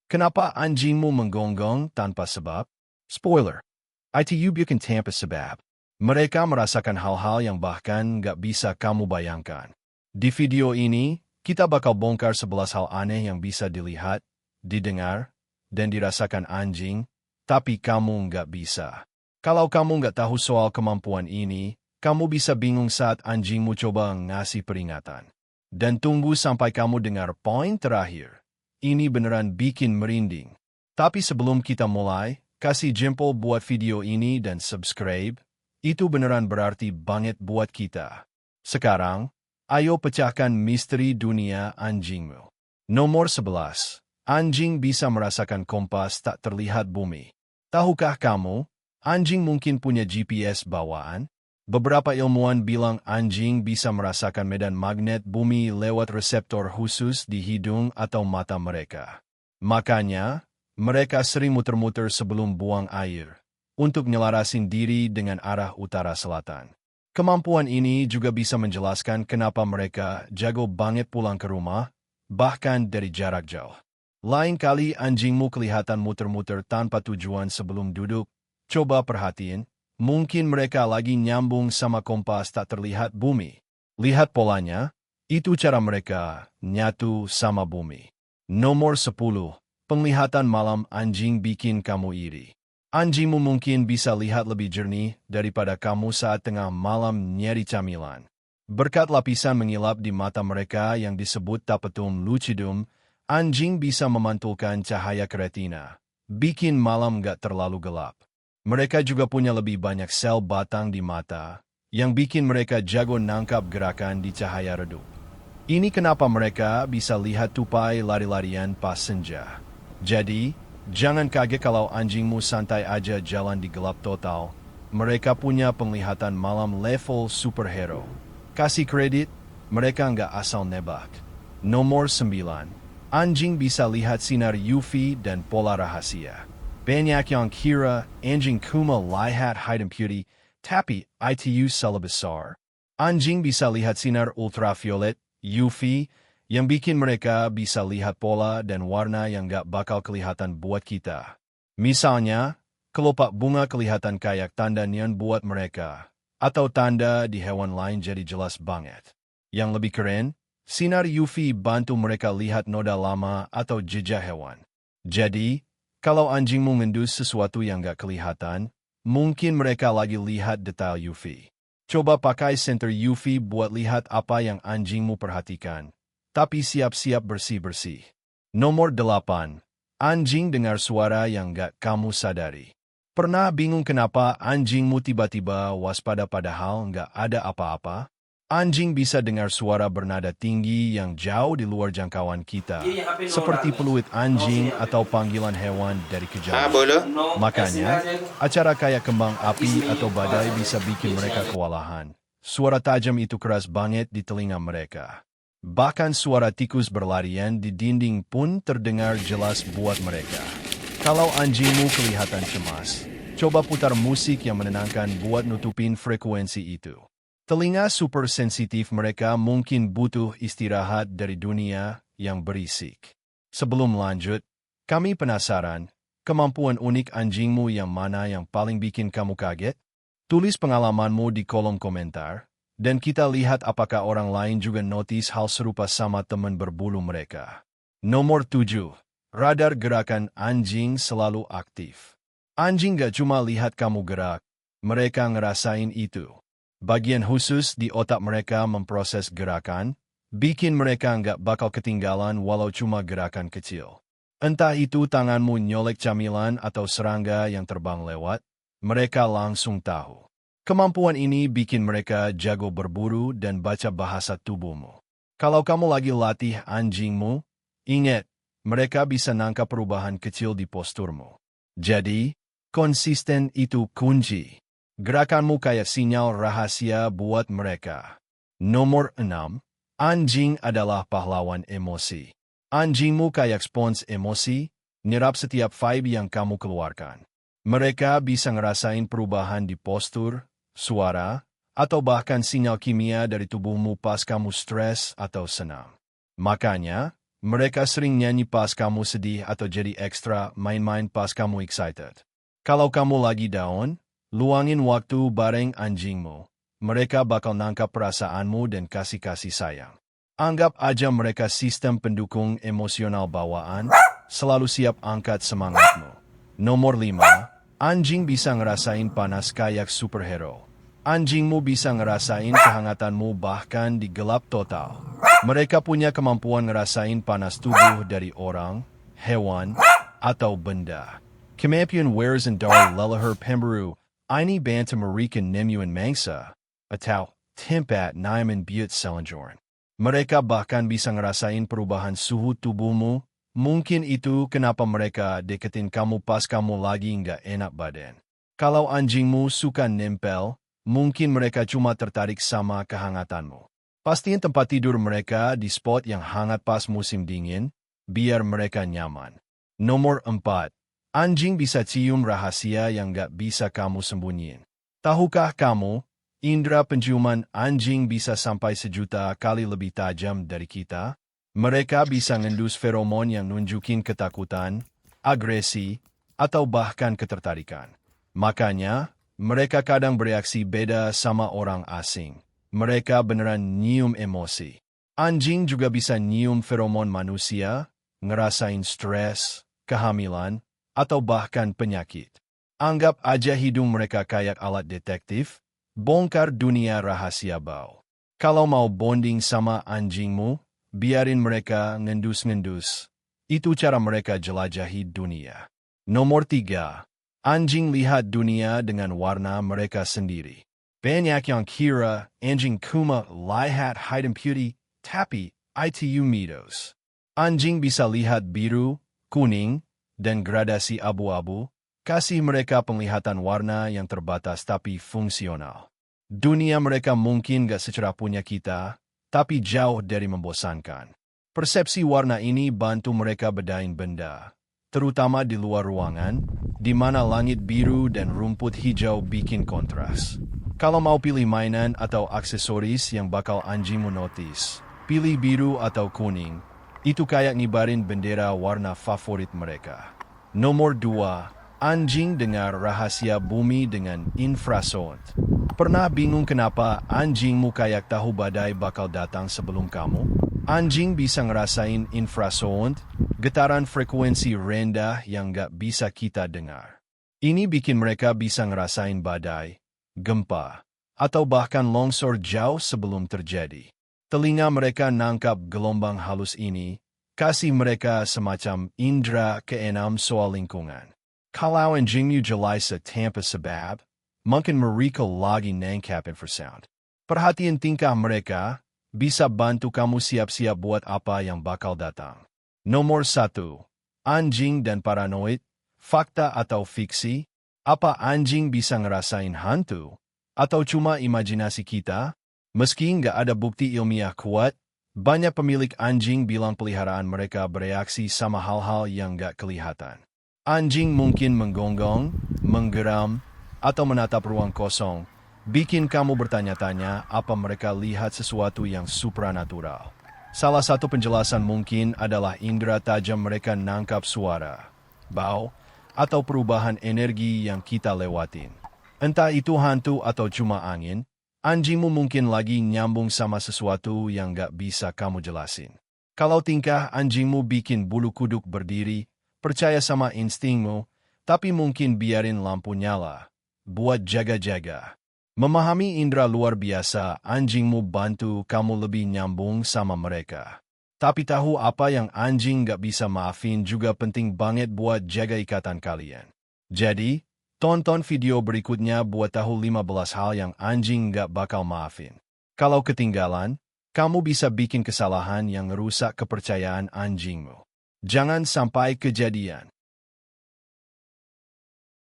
Kenapa anjingmu menggonggong tanpa sebab? Spoiler. ITU bukan tanpa sebab. Mereka merasakan hal-hal yang bahkan gak bisa kamu bayangkan. Di video ini, kita bakal bongkar 11 hal aneh yang bisa dilihat, didengar, dan dirasakan anjing, tapi kamu nggak bisa. Kalau kamu nggak tahu soal kemampuan ini, kamu bisa bingung saat anjingmu coba ngasih peringatan. Dan tunggu sampai kamu dengar poin terakhir. Ini beneran bikin merinding. Tapi sebelum kita mulai, kasih jempol buat video ini dan subscribe. Itu beneran berarti banget buat kita. Sekarang, ayo pecahkan misteri dunia anjingmu. Nomor 11. Anjing bisa merasakan kompas tak terlihat bumi. Tahukah kamu, anjing mungkin punya GPS bawaan? Beberapa ilmuwan bilang anjing bisa merasakan medan magnet bumi lewat reseptor khusus di hidung atau mata mereka. Makanya, mereka sering muter-muter sebelum buang air, untuk nyelarasin diri dengan arah utara-selatan. Kemampuan ini juga bisa menjelaskan kenapa mereka jago banget pulang ke rumah, bahkan dari jarak jauh. Lain kali anjingmu kelihatan muter-muter tanpa tujuan sebelum duduk, coba perhatiin, mungkin mereka lagi nyambung sama kompas tak terlihat bumi. Lihat polanya, itu cara mereka nyatu sama bumi. Nomor 10. Penglihatan malam anjing bikin kamu iri. Anjingmu mungkin bisa lihat lebih jernih daripada kamu saat tengah malam nyari camilan. Berkat lapisan mengilap di mata mereka yang disebut tapetum lucidum, anjing bisa memantulkan cahaya ke retina, bikin malam gak terlalu gelap. Mereka juga punya lebih banyak sel batang di mata, yang bikin mereka jago nangkap gerakan di cahaya redup. Ini kenapa mereka bisa lihat tupai lari-larian pas senja. Jadi, jangan kaget kalau anjingmu santai aja jalan di gelap total. Mereka punya penglihatan malam level superhero. Kasih kredit, mereka nggak asal nebak. Nomor 9. Anjing bisa lihat sinar UV dan pola rahasia. Banyak yang kira anjing cuma lihat hitam putih, tapi itu salah besar. Anjing bisa lihat sinar ultraviolet, UV, yang bikin mereka bisa lihat pola dan warna yang gak bakal kelihatan buat kita. Misalnya, kelopak bunga kelihatan kayak tanda neon buat mereka, atau tanda di hewan lain jadi jelas banget. Yang lebih keren, sinar UV bantu mereka lihat noda lama atau jejak hewan. Jadi, kalau anjingmu ngendus sesuatu yang gak kelihatan, mungkin mereka lagi lihat detail UV. Coba pakai senter UV buat lihat apa yang anjingmu perhatikan. Tapi siap-siap bersih-bersih. Nomor 8. Anjing dengar suara yang gak kamu sadari. Pernah bingung kenapa anjingmu tiba-tiba waspada padahal gak ada apa-apa? Anjing bisa dengar suara bernada tinggi yang jauh di luar jangkauan kita, seperti peluit anjing atau panggilan hewan dari kejauhan. Makanya, acara kayak kembang api atau badai bisa bikin mereka kewalahan. Suara tajam itu keras banget di telinga mereka. Bahkan suara tikus berlarian di dinding pun terdengar jelas buat mereka. Kalau anjingmu kelihatan cemas, coba putar musik yang menenangkan buat nutupin frekuensi itu. Telinga super sensitif mereka mungkin butuh istirahat dari dunia yang berisik. Sebelum lanjut, kami penasaran, kemampuan unik anjingmu yang mana yang paling bikin kamu kaget? Tulis pengalamanmu di kolom komentar, dan kita lihat apakah orang lain juga notice hal serupa sama teman berbulu mereka. Nomor 7. Radar gerakan anjing selalu aktif. Anjing gak cuma lihat kamu gerak, mereka ngerasain itu. Bagian khusus di otak mereka memproses gerakan, bikin mereka nggak bakal ketinggalan walau cuma gerakan kecil. Entah itu tanganmu nyolek camilan atau serangga yang terbang lewat, mereka langsung tahu. Kemampuan ini bikin mereka jago berburu dan baca bahasa tubuhmu. Kalau kamu lagi latih anjingmu, ingat, mereka bisa nangkap perubahan kecil di posturmu. Jadi, konsisten itu kunci. Gerakanmu kayak sinyal rahasia buat mereka. Nomor 6. Anjing adalah pahlawan emosi. Anjingmu kayak spons emosi, nyerap setiap vibe yang kamu keluarkan. Mereka bisa ngerasain perubahan di postur, suara, atau bahkan sinyal kimia dari tubuhmu pas kamu stres atau senang. Makanya, Mereka sering nyanyi pas kamu sedih atau jadi ekstra main-main pas kamu excited. Kalau kamu lagi down, luangin waktu bareng anjingmu. Mereka bakal nangkap perasaanmu dan kasih sayang. Anggap aja mereka sistem pendukung emosional bawaan, selalu siap angkat semangatmu. Nomor 5, anjing bisa ngerasain panas kayak superhero. Anjingmu bisa ngerasain kehangatanmu bahkan di gelap total. Mereka punya kemampuan ngerasain panas tubuh dari orang, hewan, atau benda. Kemampuan wares and dari leluhur pemburu, ini bantu mereka nemuin mangsa, atau tempat nyaman buat selanjutnya. Mereka bahkan bisa ngerasain perubahan suhu tubuhmu. Mungkin itu kenapa mereka deketin kamu pas kamu lagi nggak enak badan. Kalau anjingmu suka nempel, mungkin mereka cuma tertarik sama kehangatanmu. Pastiin tempat tidur mereka di spot yang hangat pas musim dingin, biar mereka nyaman. Nomor 4. Anjing bisa cium rahasia yang nggak bisa kamu sembunyiin. Tahukah kamu, indera penciuman anjing bisa sampai 1.000.000 kali lebih tajam dari kita? Mereka bisa ngendus feromon yang nunjukin ketakutan, agresi, atau bahkan ketertarikan. Makanya, mereka kadang bereaksi beda sama orang asing. Mereka beneran nyium emosi. Anjing juga bisa nyium feromon manusia, ngerasain stres, kehamilan, atau bahkan penyakit. Anggap aja hidung mereka kayak alat detektif, bongkar dunia rahasia bau. Kalau mau bonding sama anjingmu, biarin mereka ngendus-ngendus. Itu cara mereka jelajahi dunia. Nomor 3. Anjing lihat dunia dengan warna mereka sendiri. Banyak yang kira anjing cuma lihat hitam putih, tapi itu mitos. Anjing bisa lihat biru, kuning, dan gradasi abu-abu. Kasih mereka penglihatan warna yang terbatas tapi fungsional. Dunia mereka mungkin gak secerah punya kita, tapi jauh dari membosankan. Persepsi warna ini bantu mereka bedain benda, terutama di luar ruangan, di mana langit biru dan rumput hijau bikin kontras. Kalau mau pilih mainan atau aksesoris yang bakal anjingmu notice, pilih biru atau kuning. Itu kayak ngibarin bendera warna favorit mereka. Nomor 2. Anjing dengar rahasia bumi dengan infrasound. Pernah bingung kenapa anjingmu kayak tahu badai bakal datang sebelum kamu? Anjing bisa ngerasain infrasound, getaran frekuensi rendah yang gak bisa kita dengar. Ini bikin mereka bisa ngerasain badai, gempa, atau bahkan longsor jauh sebelum terjadi. Telinga mereka nangkap gelombang halus ini, kasih mereka semacam indera keenam soal lingkungan. Kalau anjingmu jelas tanpa sebab, mungkin mereka lagi nangkap infrasound. Perhatian tingkah mereka, bisa bantu kamu siap-siap buat apa yang bakal datang. Nomor 1. Anjing dan paranoid, fakta atau fiksi? Apa anjing bisa ngerasain hantu? Atau cuma imajinasi kita? Meski nggak ada bukti ilmiah kuat, banyak pemilik anjing bilang peliharaan mereka bereaksi sama hal-hal yang nggak kelihatan. Anjing mungkin menggonggong, menggeram, atau menatap ruang kosong, bikin kamu bertanya-tanya apa mereka lihat sesuatu yang supranatural. Salah satu penjelasan mungkin adalah indera tajam mereka nangkap suara, bau, atau perubahan energi yang kita lewatin. Entah itu hantu atau cuma angin, anjingmu mungkin lagi nyambung sama sesuatu yang gak bisa kamu jelasin. Kalau tingkah anjingmu bikin bulu kuduk berdiri, percaya sama instingmu, tapi mungkin biarin lampu nyala, buat jaga-jaga. Memahami indera luar biasa anjingmu bantu kamu lebih nyambung sama mereka. Tapi tahu apa yang anjing gak bisa maafin juga penting banget buat jaga ikatan kalian. Jadi, tonton video berikutnya buat tahu 15 hal yang anjing gak bakal maafin. Kalau ketinggalan, kamu bisa bikin kesalahan yang ngerusak kepercayaan anjingmu. Jangan sampai kejadian.